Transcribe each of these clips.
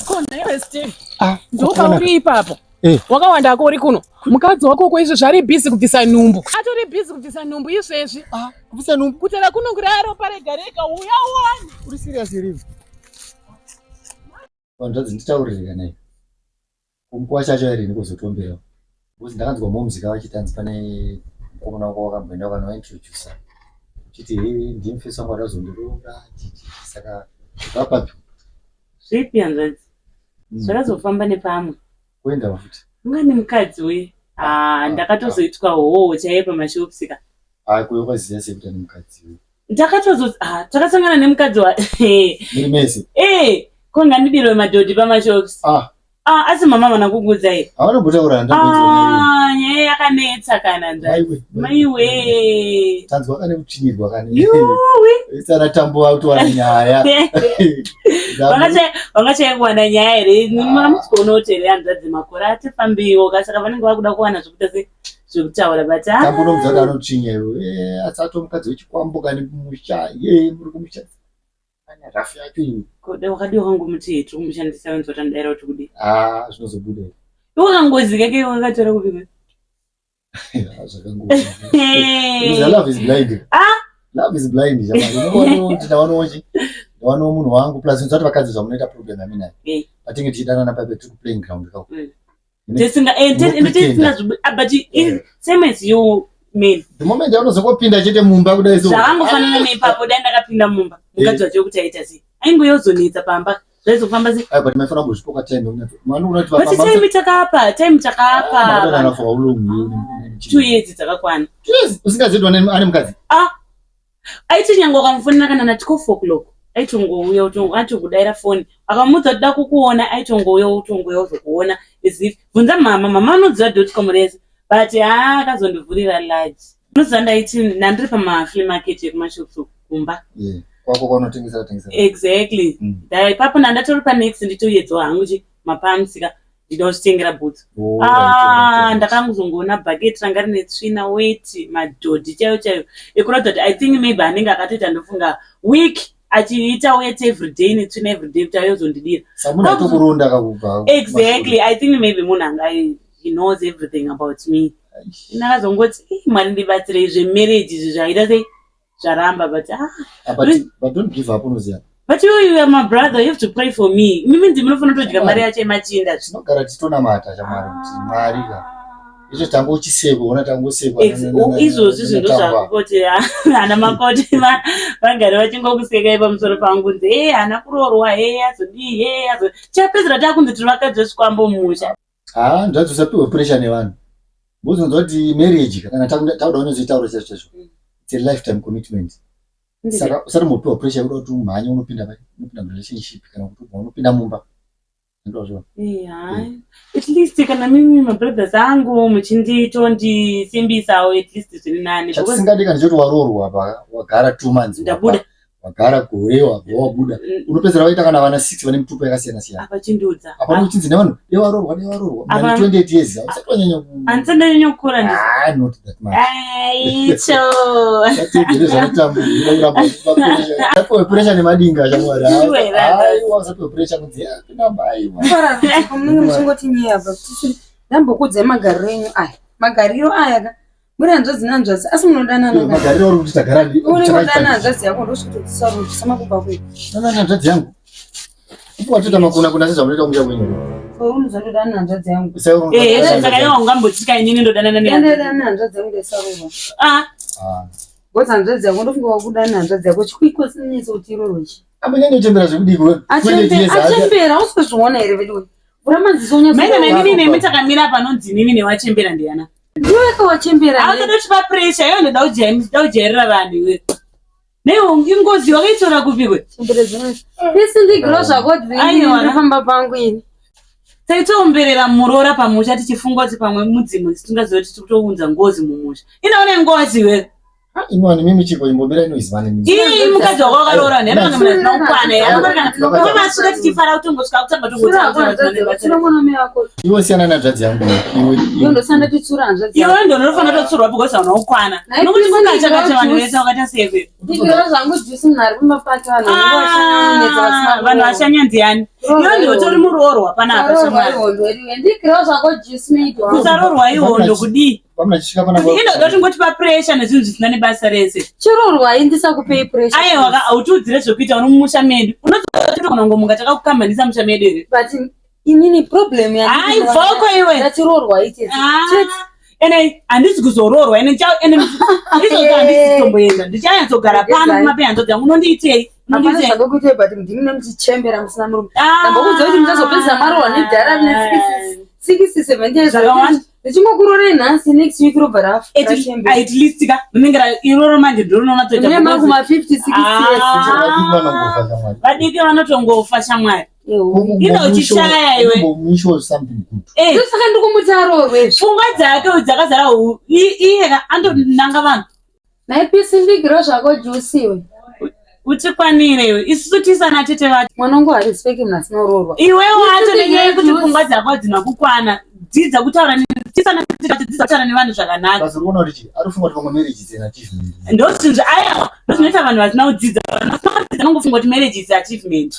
Kone Steve. Ndopa uri ipapo. Wakawanda ko uri kuno. Mukadzi wako ko izvo zvari busy kubvisa nhumbu. Atori busy kubvisa nhumbu izvezvi. Kubvisa nhumbu kutela kuno kuraro parega rega uya uone. Uri serious here? Vandadzi nditaurire naye. Kumukwa chacho yari ndikuzotombera. Uzi ndakanzwa mumuzika wachitanzi pane mukomana wako wakamboenda kana introduce. Chiti ndimfisa ngwara zondiroda chiti saka vapapi. Zvipi hanzvadzi? Zvakazofamba nepamwe. Kuenda futi. Ungani mukadzi we? Ndakatozoitwa hoho chaiye pamashopsika. Kuyokaziya sekuti ani mukadzi we. Takasangana nemukadzi wa. Mese. Konga ndidiro madhodhi pamashops. Asi mama mana kukudzai. Hawana kutaura ndabvunza. Nyaya yakanetsa kana ndai. Maiwe. Tanzwa kana kuchinyirwa kana. Isana tambo auto wana nyaya. Vangachaya kuwana nyaya here. Mamutikono hotel yanzadzi makore atifambiwo kasaka vanenge vakuda kuwana zvekuita zvekutaura but tambo nomudzaka anochinya iwe. Asato mukadzi wechikwambuka nemusha. Muri kumusha. Rafi yacho iyi. Kode wakadiwa wangu muthethu kumushandisa wenzota ndaira kuti kudi. Zvinozobuda. Wakangozika ke wakatora kupika. Zvakangoa. Love is blind. Love is blind jamani. Ndawana munhu wangu plus nzati vakadzi zvamunoita problem nami naye. Patinge tichidanana pabe tiri playing ground kako. Tesinga but same as you men. The moment yaunozokopinda chete mumba kudai so. Zvakangofanana neipapo dai ndakapinda mumba. Mukadzi wacho kuti aita sei. Aingo yozonetsa pamba. Zvaizofamba sei? But my friend muzvipoka time unato. Manu unati pamba. But time takapa. Ndana for how long? 2 years dzakakwana. 2 years usingazidwa ani mukadzi. Aiti nyango kamfonera kana na 12 o'clock. Aitongouya atongodaira phone. Akamudza kuti da kukuona aitongouya uzokuona. If bvunza mama anodziva.com rese. But akazondivhurira large. Unozanda iti ndandiri pama-flea market yekumashopsi kumba. Kwako kwaunotengesa. Exactly. Ipapo ndandatori panext nditoyedzwa hangu mapamusika ndinozvitengera boots. Ndakangozongoona bucket ranga rine tsvina weight madhodhi chaiyo ekuratidza kuti I think maybe anenge akatoita ndofunga week achiita weight every day netsvina every day kuti ayozondidira. Samuna tokuronda kakubva. Exactly. I think maybe munhu anga he knows everything about me. Ndakazongoti mwari ndibatsire zvemarriage izvi zvaita sei zvaramba but don't give up unoziya. But you are my brother, you have to pray for me. Mimi ndinofanira kutodya mari yacho yemachinda. Tinogara titonamata chamwari kuti Mwari ka. Izvo tango uchisekwa una tango usekwa. Izvozvi zvinhu zvakoti ana makoti vagari vachingokuseka pamusoro pangu nzi hana kurorwa azodii chapedzera takunzi tiri vakadzi zvikwambo musha. Ndadzosapiwe pressure nevanhu. Buzonzwa kuti marriage kana tauda unozoitaura chacho. It's a lifetime commitment. Saka usari mopiwa pressure yekuda kuti umhanye unopinda relationship kana kuti unopinda mumba. Ndozvo. At least kana mimi mabrothers angu muchinditondisimbisa at least zviri nani. Chatsingadika ndechoti warorwa apa wagara 2 months. Ndabuda. Wagara gore wabuda. Unopedzera waita kana vana 6 vane mitupo yakasiyana siyana. Apa chindudza. Apa muchinzi nevanhu warorwa. Mani 28 years. Usatonyanya. Antsandanyanya kukura ndi. Not that much. Icho. Sapo pressure nemadinga chamwari. Sapo pressure kudziya kunamba aiwa. Fara komunenge muchingoti nyaba kuti ndambokudza magariro enyu aya. Magariro aya ka muri hanzvadzi nanzvadzi asi munodanana. Magariro uri kuti tagara ndi. Unodana hanzvadzi yako ndosvitotsaro kusama kubva kwedu. Hanzvadzi yangu. Watoita makuna sezvamunoita kumja kwenyu. Unozodana hanzvadzi yangu. Saka iwe ungambotika inini ndodanana neni. Ndadana hanzvadzi yangu ndesarova. Godza hanzvadzi yako ndofunga wakudana hanzvadzi yako chikwiko sinetso kuti irorochi. Amanyanya uchembera zvekudiko. Achembera usozviona here vedu. Vura madziso unyatso. Maina nini nemitakamira panonzi nini newachembera ndiyana. Ndiwe kawachembera. Autodochipa pressure iwe ndoda ujairira vanhu iwe. Neungi ngozi wakaitora kupikwe. Chembera zvino. Ndisindigiro zvako ndinofamba pangu ini. Taitoomberera murora pamusha tichifunga kuti pamwe mudzimu tisingazivi kuti tiri kutounza ngozi mumusha. Inaone ngozi iwe. Imwani mimi chiko imbobera inoizivane mimi. Mukadzi wako wakarora nemi kana munhu anokwana ere mashure tichifara kuti ungosvika kutamba Iwe siyana nadzadzi yangu. Iwe ndo unofana totsurwa because unokwana. Nokuti mungachakati vanhu vese vakaita seve. Vanhu vashanya ndiani? Iwe ndo utori muroorwa panapa shamwari. Kusarorwa ihondo kudii? Ino ngoti pa pressure nezvinhu zvisina nebasa rese. Chirorwa indisa kupei pressure. Aiwa autiudzire zvekuita unomumusha medu. Unozoona kunongomunga takakukambanisa musha medu ere. But inini problem ya. Ai voko iwe. Chirorwa ite. Ene handisi kuzororwa ene handisi tomboenda. Ndichayanzogara pano kumapeyanzo dzangu unondiitei. Unondiitei zvekuita but ndine muchichembera musina murume. Ndambokuudza kuti ndazopedza marwa nedhara rine 67 years ago. Ndichimokurore nhasi next week robara. At least ka ningira iroro manje ndinoona toita. Mimi mangu ma 56 years. Vadiki vanotongofa shamwari. Ino chishaya iwe. Misho something good. Saka ndikumutaro pfungwa dzake dzakazara iye andonanga vanhu. Naipisi ndigira zvako jusiwe. Utikwanire iwe isusu tisana tete vati mwanangu harespeki mna sinororwa iwe wacho nenyaya kuti pfungwa dzako dzinakukwana dzidza kutaura tisana tete dzidza kutaura nevanhu zvakanaka. Basi unoona kuti arifunga kuti vamwe marriage is an achievement. Ndozvinhu aya zvinoita vanhu vasina kudzidza vanongofunga kuti marriage is achievement.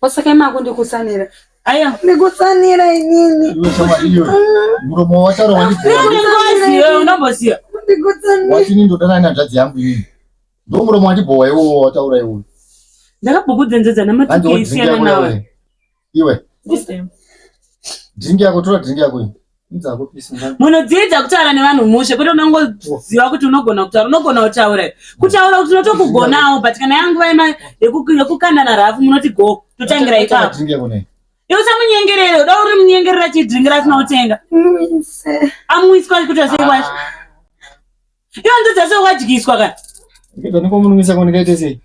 Wasaka mako ndikusanira aya ndikusanira inini iwe chama iyo muromo wacharo wandiziyo unomboziya ndikusanira wachini ndodana nadzadzi yangu iyi ndo muromo wandibowa iwo wataura iwe ndakabhukudzendzedza namatikisiyana nawe iwe dringi yako tora dringi yako iyi nzako pisi munodzidza kutaura nevanhu mushe kwete unongoziva kuti unogona kutaura unogona kutaura kuti unotokugonawo but kana yangu vaima yekukandana rafu munoti go totangira ipapo iwe usamunyengerere uda uri munyengerera chidhiringira asina kutenga amuiswa kuti aseiwacho iwe ndodzase wadyiswa kana ndikomunumisa konekaite sei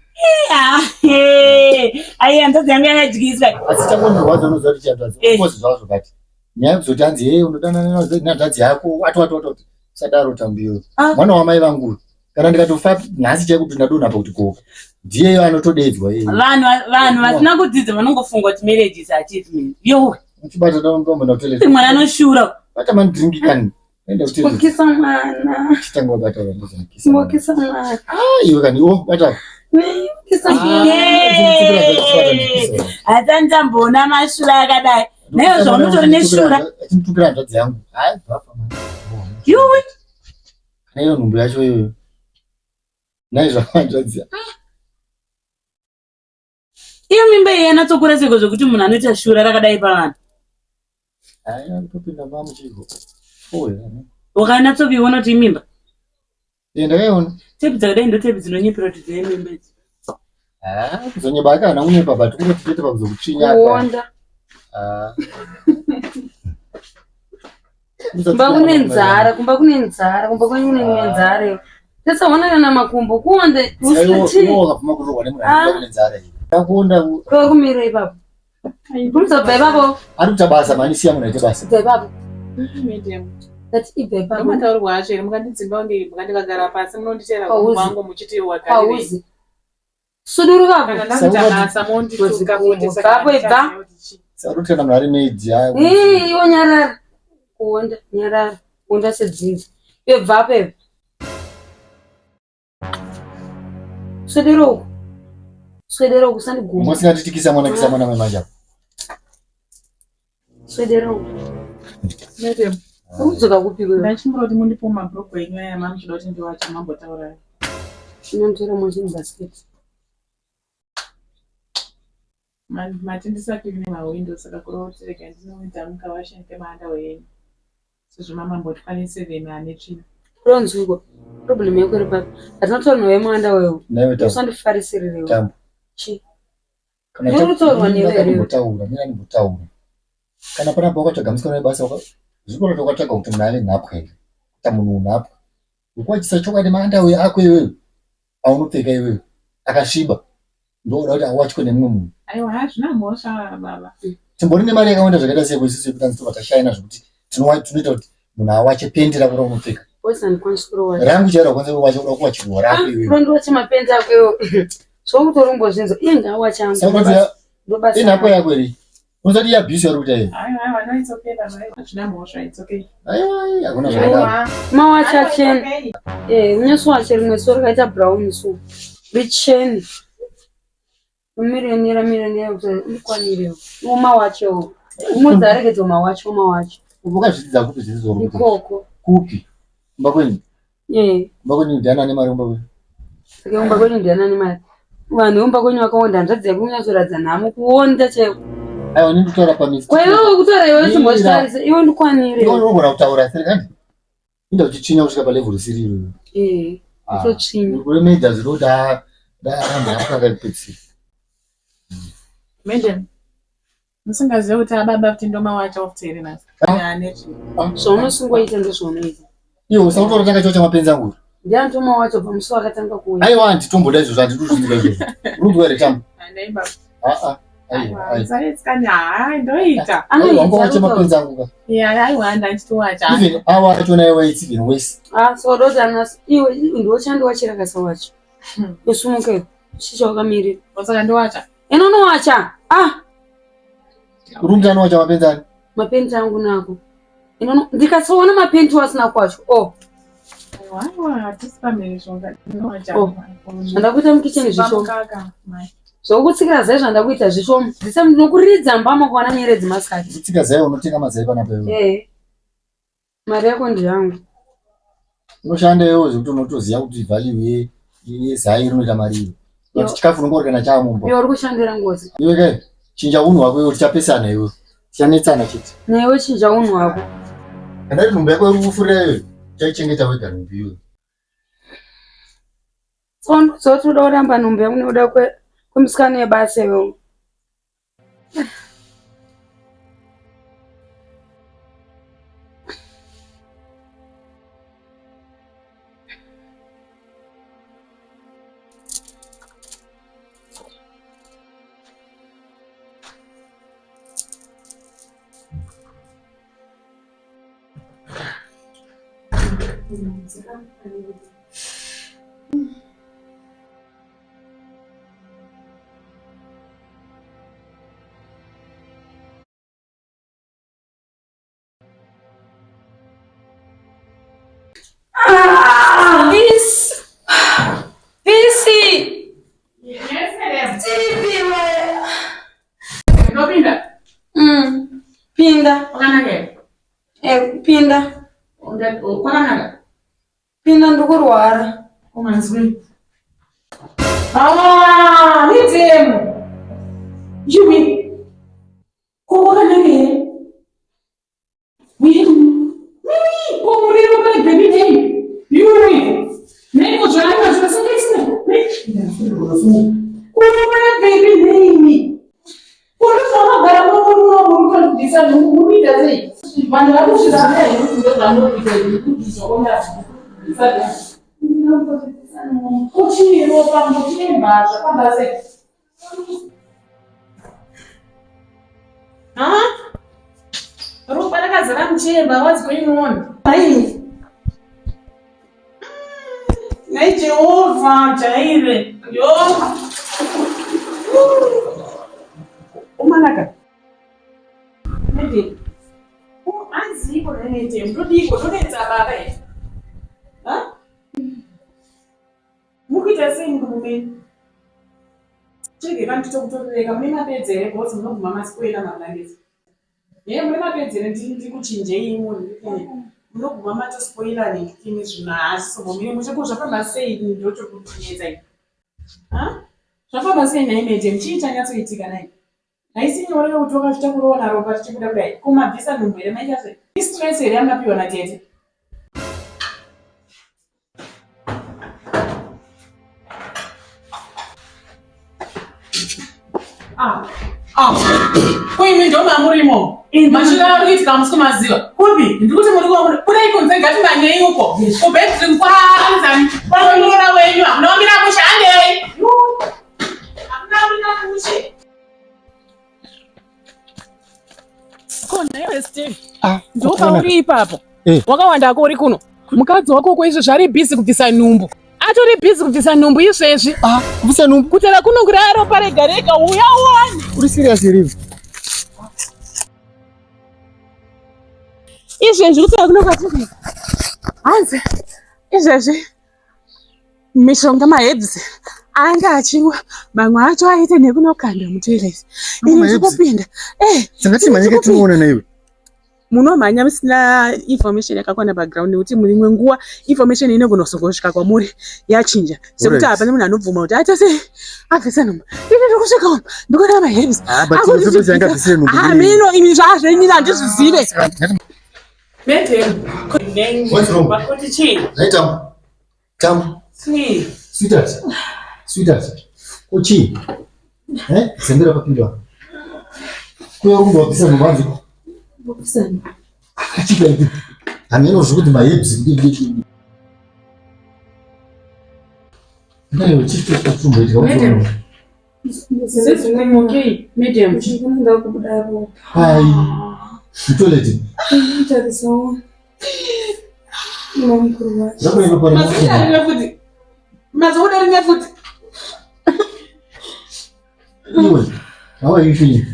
aiya ndodzi yangu yakadyiswa asi chakonirwadza unoziva kuti chiadadzi ukozi zvazvo kati nyaya kuzoti hanzi unodana nadadzi yako wati sadaro tambiyo mwana wamai vangu kana ndikatofa nhasi chaikuti ndadonha pa kuti goka ndiyeyo anotodedzwa vanhu vasina kudzidza vanongofunga kuti marriage is achievement yowe uchibata ndombo na toilet mwana anoshura bata man drink kani enda kuti kukisa mwana chitangwa bata vanhu kukisa mwana iwe kani bata atanda mbona mashura akadai nayo zvaunotori neshura achimutukira hanzvadzi yangu hai bhafa yowe nayo nhumbu yacho iyoyo naizvahanzvadzi iyo mimba iyi yanatsokura seko zvokuti munhu anoita shura rakadai pavanhu hai arikupinda mamuchigo wakanatsoviona kuti imimba ndakaiona tepi dzakadai ndo tepi dzinonyepera kuti dzine mimba idzi kuzonyeba akana unyepa but kungoti tete pakuzokutsvinya kumba kune nzara kumba kune nzara tesaona kana makumbo kuonde wakafuma kurohwa nemunhu kune nzara takuonda kumira ipapo kumuzobva ipapo ari kuita basa mani siya munhu aite basa bva ipapo That ibeba mataurwa acho iri mukandizimba mukandikagara pasi munondichera kwangu muchiti wakarei suduru baba kana ndamutsa mondituka kuti baba ibva saruti kana mari maid yayo iwo nyarara kuonda nyarara kuonda sedzinzi ibva pepe swedero kusandi gumba musingatitikisa mwana wemanja swedero nete udzoka kupikwa ndachimuroti mundipo mabhuku enyu aya mamuchida kuti ndiwache mambotaura chinontora mochini basket matindisati kune mawindo saka kurotireka ndinoita mukawashente maanda wenyu sezvo mamambotikwanise vemi ane tsvina ronzwiko problem yako iri papi atinotora newe mwanda wewo usandifarisirirewo tambo chi unotorwa newe mbotaura kana pana pawakatsvaga musikana webasa zvikoro tokatsvaga kuti munhu ave nhapwa here kuita munhu unhapwa ukuwachisa chokwadi maandawe ako iwewe aunopfeka iwewe akasviba ndoda kuti awachwe nemumwe munhu aiwa hazvina mhosva baba timbori nemari yakawanda zvakaita seko isusu yekuti anzitoka tashayana zvokuti tinoita kuti munhu awache pendi rako raunopfeka What's an control? Rangu chara kwanza wacha kwa chiro rapi wewe. Ndo wacha mapenzi yako yo. So utorumbo zinzo. Inga wacha Sasa ndo basi. Ina kwa yako ri. Unzadi ya busy ruta hiyo. No, it's okay baba. Achana mosha, it's okay. Ayo, hakuna shida. Mawacha chen. Unyeso acha rimwesoro kaita brown so. Richen. Mira kwa nileo. Mawacha yo. Umuzareke to mawacha. Ubuka zitiza kupi zizo ruta. Ikoko. Kupi. Mbakweni. Mbakweni ndiana ne mari mbakweni. Sike mbakweni ndiana ne mari. Vanhu mbakweni wakaonda ndadze kunyasoradza namo kuonda cheko. Ayo ni kutora pamisi. Kwa hiyo kutora iwe simbostarisa iwe ndikwanire. Iwe ngora kutaura seri kandi. Inda uchichinya kusvika pa level 3 utochinya. Kule meja ziroda ramba akakapitsi. Mendem. Musingazive kuti ababa kuti ndoma wacho ofutiri nasi. Sono singoita ndozvonoita. Iwo usakutora tanga chocha mapenzi angu. Ndiantoma wacho pamusi wakatanga kuuya. Aiwa nditomboda izvo zvandikuziva izvo. Rudwere tamu. Andaimba. Aiwa. Saitskanya, ndoita. Aiwa wacha mapenzi angu ka. Yeah, aiwa ndachitowacha. Even awa achona iwe it's even worse. So dozana iwe ndochandi wachira kasa wacho. Usumuke. Shisha wakamirira. Wasaka ndowacha. Inono wacha. Rumjani wacha mapenzi angu. Mapenzi angu nako. Inono ndikasaona mapenzi wasina kwacho. Aiwa, tisipamire zvonga. Ndakuita mukicheni zvishomo. Zvokutsikira zai zvandakuita zvishomo. Ndisa ndinokuridza mbama kuwana nyeredzi masikati. Kutsika zai unotenga mazai pana pewe. Mari yako ndiyangu. Unoshanda iwe zvekuti unotoziva kuti value yezai inoita mari iyo. Kuti chikafu unongorya nacha mumba. Iwe uri kushandira ngozi. Iwe kai chinja unhu wako iwe tichapesana iwe. Tichanetsana chete. Newe chinja unhu wako. Kana iri nhumbi yako iri kufurira iwe. Chaichengeta wega nhumbi iwe. Zotoda kuramba nhumbi yangu noda kwemusikana yebasa iwewe. Pinda ndokurwara. Umanzwi. Nitemu. Jumi. Koka nani? Mimi. Komuriro kwa baby day. Yuri. Neko jana jana sasa. Komuriro baby day. Komuriro garamu kwa disa nungu dazi. Manda hapo shida hiyo ndio ndio ndio Sada. Kuchi ropa mutimba chakabase. Ropa nakazara muchemba what's going on? Ai. Nei Jehova Jaire. Yo. Umanaka. Nedi. Anzi ko nete ndodiko ndonetsa baba e. Mukita sengu mume. Chege kanti tokutoreka mune mapedzere bosi munoguma masikwela mablangeti. Mune mapedzere ndikuchinje imwe. Munoguma matospoila nekini zvina asiso mune mucheko zvafamba sei ndocho kutinetsa iyi. Zvafamba sei naimete mchiita nyatsoitika nai. Haisi nyore kutoka zvitakuroona ropa tichibuda kudai. Kumabvisa nhumbu maita sei. Stress here yamapiwa na tete. Kuimi ndo mamurimo. Mashina ari kamusko maziwa. Kubi ndikuti muri kuona kudai kunze ngati manyei uko. Kubetri mkwanza. Pamira wenyu. Nomira kushande. Amna kushe. Kona iwe Steve. Ndoka uri ipapo. Wakawanda ko uri kuno. mukadzi wako kwaizvo ari busy kubvisa nhumbu. Atori busy kubvisa nhumbu izvezvi. Kubvisa nhumbu? Kutera kunongura ropa rega rega uya uone. Uri serious here? Izvezvi kutera kunongura kuti. Hanzi. Izvezvi. Mishonga maherbs. Anga achimwa mamwe acho aite nekunokanda mutoilet. Ini ndikupinda. Sangati manyeke tinoona naiwe. Munomhanya musina information yakakwana background nekuti muri imwe nguwa information inogona kusvika kwamuri yachinja. Sekuti apa nemunhu anobvuma kuti aita sei abvisa nhumbu. Ini ndikusvika umu ndikona maherbs. Mino imi zvazvenyina handizvizive. What's wrong? Bakoti chi? Tam. Sweetheart. Uchi. Sendera papindwa. Kuya rumbo wapisa mwanzo. Bopusana. Achika hivi. Ameno zvukuti maherbs ndiki. Nayo chicho kutumba ita. Medium. Okay. Medium. Ndikuenda kubuda ropa. Hai. Toilet. Ndarisawo. Mumkuruwa. Zako inopana. Mazoda rinyafuti. Anyway, how are you feeling?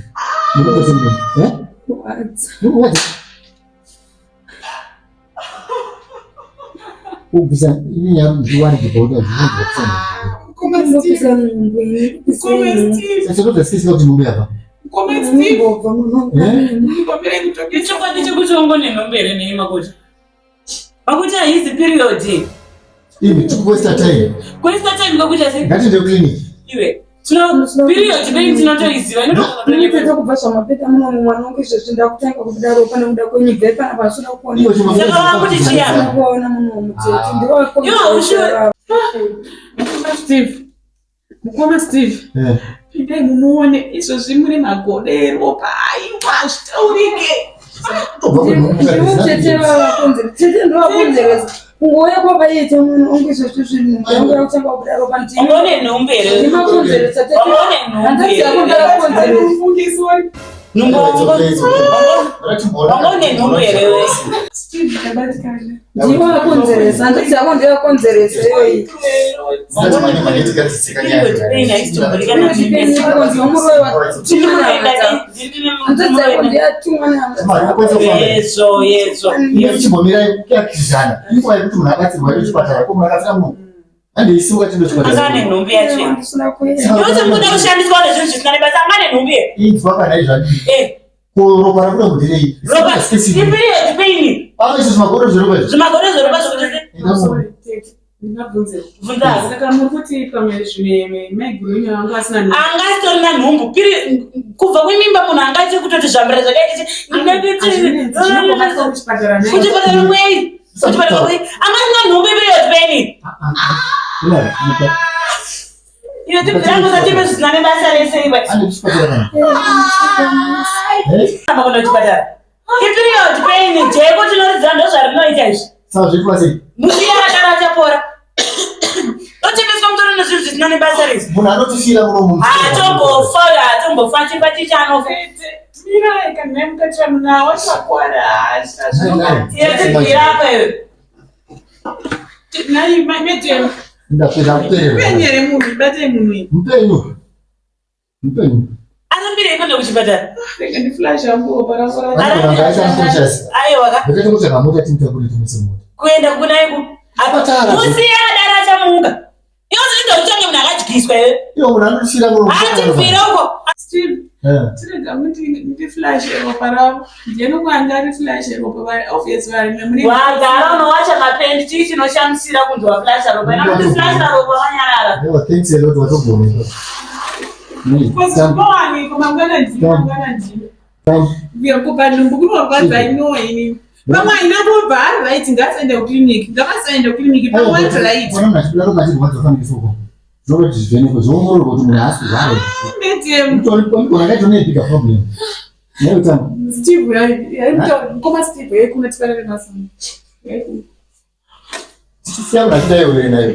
What? Bisa ini yang luar di bawah Come Steve. Saya sudah sisi kau cuma apa? Come Steve. Ichokwadi chekuchongo nenombere neimakoti. Makuti haizi period. Ini tukuwesta time. Kuwesta time ngokuti sei? Ngati ndio clinic. Iwe. Period bei tinotoiziva inotopedza kubva zvamapeta muno mumwana wangu izvezvi ndakutanga kubuda ropa nekuda kwenyibva ipana pasina kuona kuti chiyapa kuona muno mutete Mukoma Steve. Pindai muone izvezvi muri magodero paiwa zvitaurike. Tete ndovakonzeresa kungoya kwavaita munhu onge izvezvi zvinhu yangu yakutanga kubuda ropa ndine nombere ndimakonzeresa tete handazi yako ndakakonzeresa ndiwa akonzeresa handazi yako ndiyakonzeresa iyoyi angane nhumbi yacho yose muda kushandiswa nezvinhu zvisina nebasa angane nhumbi ropa iperiod peini zvimagodo zveropa angastorina nhumbu kubva kwemimba munhu angaite kutoti zvambira zvakaitikuchipatara mwei angasinga nhumbu iperiod peini iyo tibvirangosative zvisina nebasa reseiba amakonda kuchipatara iperiod peini jeko tinoridzira ndo zvarinoita izvi musiya rakara achapora otengeswa mutoro nezvinhu zvisina nebasa rese munhu anotifira muno atombofa chimba chichanofa tibvirapo iwe ndapedza mpenyu arambire ikondo kuchipatara kuenda kunaiku musiya adara achamuka iwo zvindokutange munhu akadyiswa iwe atibviroko wagara unowacha mapendi chii chinoshamisira kunzwa flasha ropa inakuti flasha ropa wanyarara Mama inapobva ari right ngatiende kuclinic ngavasaende kuclinic pamwe right Zobati zveneko zvoongororwa kuti munhu haasi kuzvaro. Unopiga problem. Neutano. Steve, koma Steve yekunotiparare nasana. Tichisiya kuti atidai uri nayo.